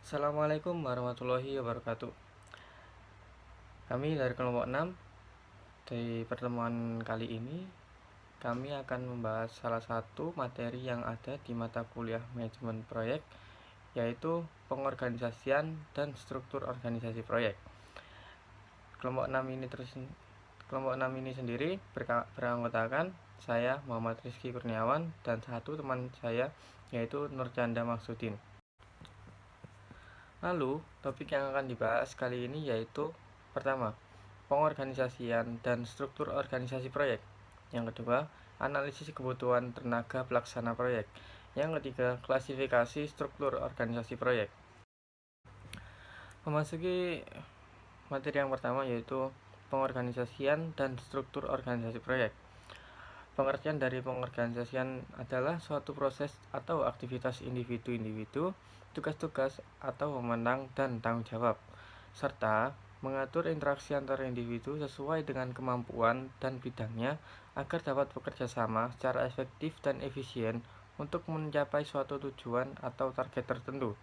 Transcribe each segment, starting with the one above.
Assalamualaikum warahmatullahi wabarakatuh. Kami dari kelompok 6. Di pertemuan kali ini kami akan membahas salah satu materi yang ada di mata kuliah manajemen proyek, yaitu pengorganisasian dan struktur organisasi proyek. Kelompok 6 ini sendiri beranggotakan saya Muhammad Rizky Kurniawan dan satu teman saya yaitu Nurcanda Maksudin. Lalu, topik yang akan dibahas kali ini yaitu pertama, pengorganisasian dan struktur organisasi proyek. Yang kedua, analisis kebutuhan tenaga pelaksana proyek. Yang ketiga, klasifikasi struktur organisasi proyek. Memasuki materi yang pertama yaitu pengorganisasian dan struktur organisasi proyek. Pengertian dari pengorganisasian adalah suatu proses atau aktivitas individu-individu, tugas-tugas atau wewenang dan tanggung jawab, serta mengatur interaksi antar individu sesuai dengan kemampuan dan bidangnya agar dapat bekerja sama secara efektif dan efisien untuk mencapai suatu tujuan atau target tertentu.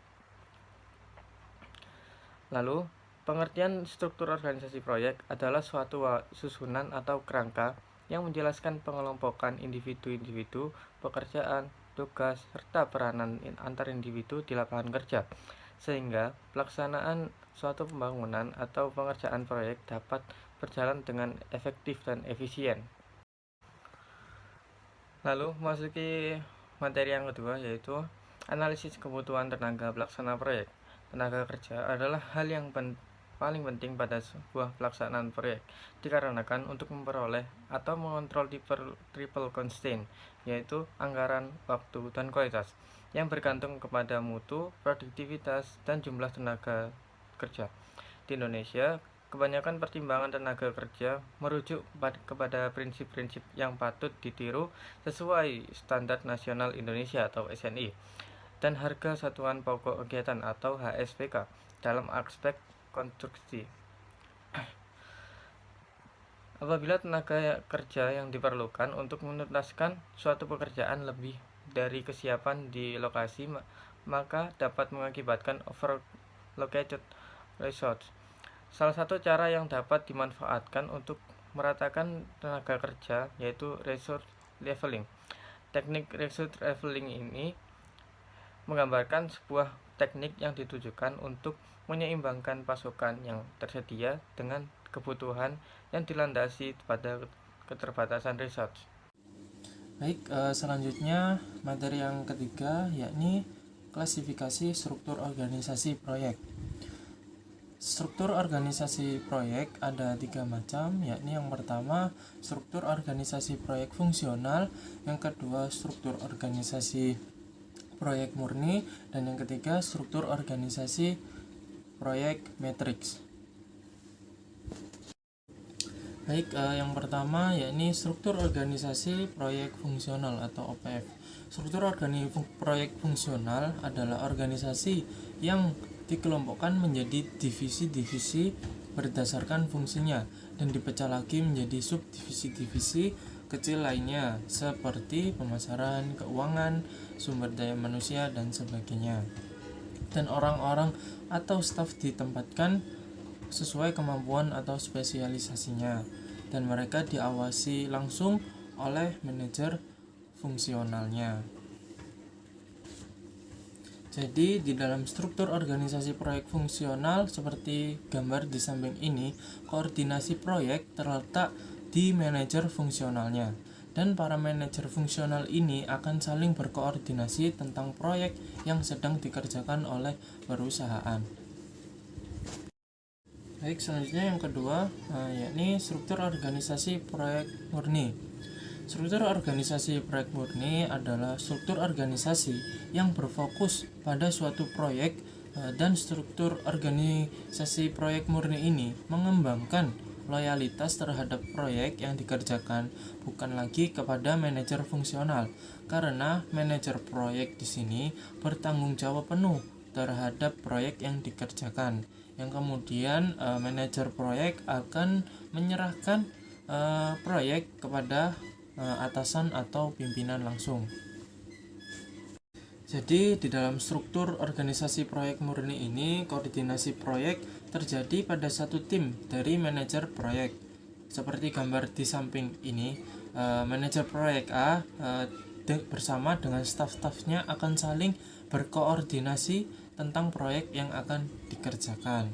Lalu, pengertian struktur organisasi proyek adalah suatu susunan atau kerangka yang menjelaskan pengelompokan individu-individu, pekerjaan, tugas, serta peranan antar individu di lapangan kerja, sehingga pelaksanaan suatu pembangunan atau pengerjaan proyek dapat berjalan dengan efektif dan efisien. Lalu, memasuki materi yang kedua yaitu analisis kebutuhan tenaga pelaksana proyek. Tenaga kerja adalah hal yang paling penting pada sebuah pelaksanaan proyek, dikarenakan untuk memperoleh atau mengontrol triple constraint, yaitu anggaran, waktu, dan kualitas, yang bergantung kepada mutu, produktivitas, dan jumlah tenaga kerja. Di Indonesia, kebanyakan pertimbangan tenaga kerja merujuk kepada prinsip-prinsip yang patut ditiru sesuai Standar Nasional Indonesia atau SNI dan harga satuan pokok kegiatan atau HSPK dalam aspek konstruksi. Apabila tenaga kerja yang diperlukan untuk menuntaskan suatu pekerjaan lebih dari kesiapan di lokasi, maka dapat mengakibatkan overlocated resource. Salah satu cara yang dapat dimanfaatkan untuk meratakan tenaga kerja yaitu resource leveling. Teknik resource leveling ini menggambarkan sebuah teknik yang ditujukan untuk menyeimbangkan pasokan yang tersedia dengan kebutuhan yang dilandasi pada keterbatasan resource. Baik, selanjutnya materi yang ketiga yakni klasifikasi struktur organisasi proyek. Struktur organisasi proyek ada 3 macam, yakni yang pertama struktur organisasi proyek fungsional, yang kedua struktur organisasi proyek murni, dan yang ketiga struktur organisasi proyek matriks. Baik, yang pertama yakni struktur organisasi proyek fungsional atau OPF. Struktur proyek fungsional adalah organisasi yang dikelompokkan menjadi divisi-divisi berdasarkan fungsinya dan dipecah lagi menjadi subdivisi-divisi kecil lainnya seperti pemasaran, keuangan, sumber daya manusia, dan sebagainya. Dan orang-orang atau staf ditempatkan sesuai kemampuan atau spesialisasinya, dan mereka diawasi langsung oleh manajer fungsionalnya. Jadi di dalam struktur organisasi proyek fungsional seperti gambar di samping ini, koordinasi proyek terletak di manajer fungsionalnya, dan para manajer fungsional ini akan saling berkoordinasi tentang proyek yang sedang dikerjakan oleh perusahaan. Baik, selanjutnya yang kedua yakni struktur organisasi proyek murni. Struktur organisasi proyek murni adalah struktur organisasi yang berfokus pada suatu proyek, dan struktur organisasi proyek murni ini mengembangkan loyalitas terhadap proyek yang dikerjakan, bukan lagi kepada manajer fungsional, karena manajer proyek di sini bertanggung jawab penuh terhadap proyek yang dikerjakan, yang kemudian manajer proyek akan menyerahkan proyek kepada atasan atau pimpinan langsung. Jadi di dalam struktur organisasi proyek murni ini, koordinasi proyek terjadi pada satu tim dari manajer proyek. Seperti gambar di samping ini, manajer proyek A bersama dengan staf-stafnya akan saling berkoordinasi tentang proyek yang akan dikerjakan.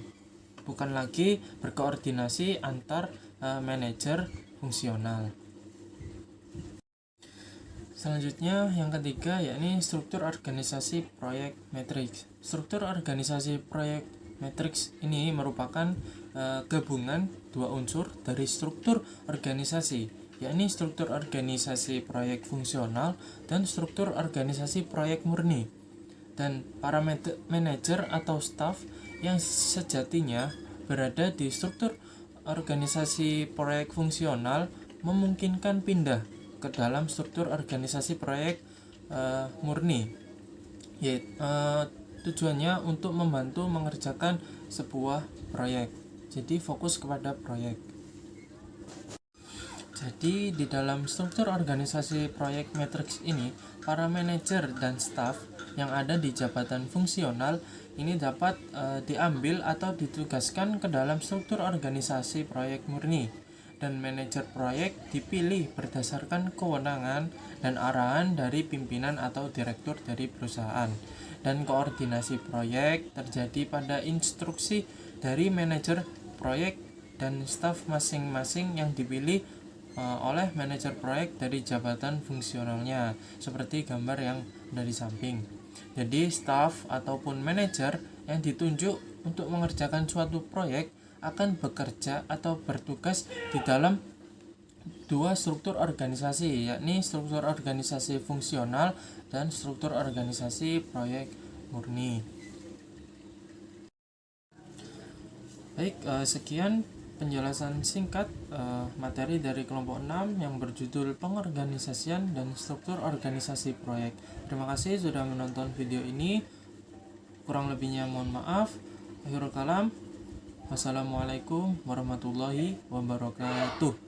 Bukan lagi berkoordinasi antar manajer fungsional. Selanjutnya yang ketiga yakni struktur organisasi proyek matriks. Struktur organisasi proyek matriks ini merupakan gabungan dua unsur dari struktur organisasi, yakni struktur organisasi proyek fungsional dan struktur organisasi proyek murni. Dan para manajer atau staf yang sejatinya berada di struktur organisasi proyek fungsional memungkinkan pindah ke dalam struktur organisasi proyek murni. Tujuannya untuk membantu mengerjakan sebuah proyek. Jadi fokus kepada proyek. Jadi di dalam struktur organisasi proyek matriks ini, para manajer dan staf yang ada di jabatan fungsional ini dapat diambil atau ditugaskan ke dalam struktur organisasi proyek murni. Dan manajer proyek dipilih berdasarkan kewenangan dan arahan dari pimpinan atau direktur dari perusahaan. Dan koordinasi proyek terjadi pada instruksi dari manajer proyek dan staf masing-masing yang dipilih oleh manajer proyek dari jabatan fungsionalnya, seperti gambar yang dari samping. Jadi staf ataupun manajer yang ditunjuk untuk mengerjakan suatu proyek akan bekerja atau bertugas di dalam dua struktur organisasi, yakni struktur organisasi fungsional dan struktur organisasi proyek murni. Baik, sekian penjelasan singkat materi dari kelompok 6 yang berjudul pengorganisasian dan struktur organisasi proyek. Terima kasih sudah menonton video ini. Kurang lebihnya mohon maaf. Akhirul kalam. Wassalamualaikum warahmatullahi wabarakatuh.